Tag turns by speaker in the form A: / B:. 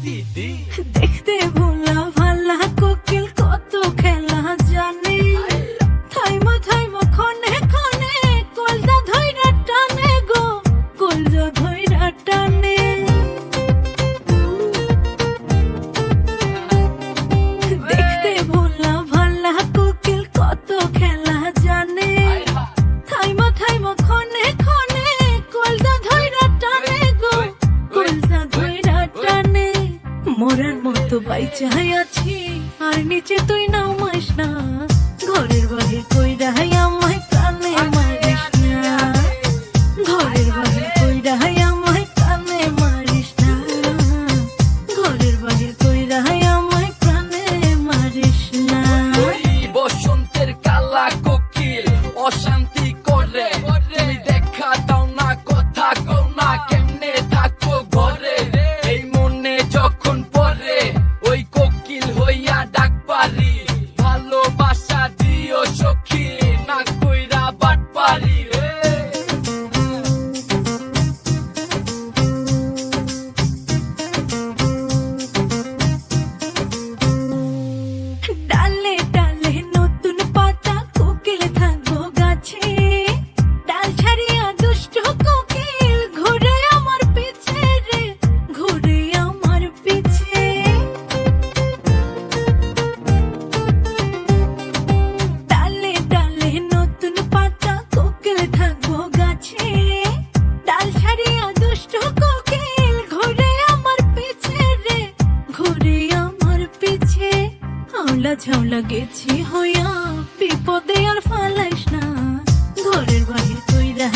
A: দেখতে ভোলা ভালা কোকিল কত খেলা জানে, থাইমা থাইমা খনে খনে কলজা ধইরা টানে গো, কলজা ধইরা টানে। দেখতে ভোলা ভালা কোকিল কত খেলা জানে, থাইমা থাইমা খনে খনে কলজা ধইরা টানে গো, কলজা ধইরা টানে। মরার মতো বাইচাই আছি আর নিচে তুই নাও মাস না, ঘরের বাহির কইরা আমায় প্রাণে মারিস না, ঘরের বাহির কইরা আমায় প্রাণে মারিস না, ঘরের বাহির কইরা আমায় প্রাণে মারিস না।
B: বসন্তের কালা কোকিল অশান্তি করে, তুমি দেখা দাও না, কথা কও না, কেমনে থাকো ঘরে। এই মনে যখন পড়ে ওই কোকিল হইয়া ডাক পারি, ভালোবাসা দিও সখী না কইরা বাট পারি।
A: ডালে ডালে নতুন পাতা কোকিল থাকবো গাছে, ডাল ছাড়িয়া দুষ্ট কোকিল ঘুরে আমার পিছে রে, ঘুরে আমার পিছে। ডালে ডালে নতুন পাতা কোকিল থাকবো গাছে, ডাল ছাড়িয়া দুষ্ট কোকিল ঘুরে আমার পিছে রে, ঘুরে আমার পিছে। হাওলা ঝাওলা গেছি হইয়া বিপদে আর ফালাইস না, ঘরের বাহির কইরা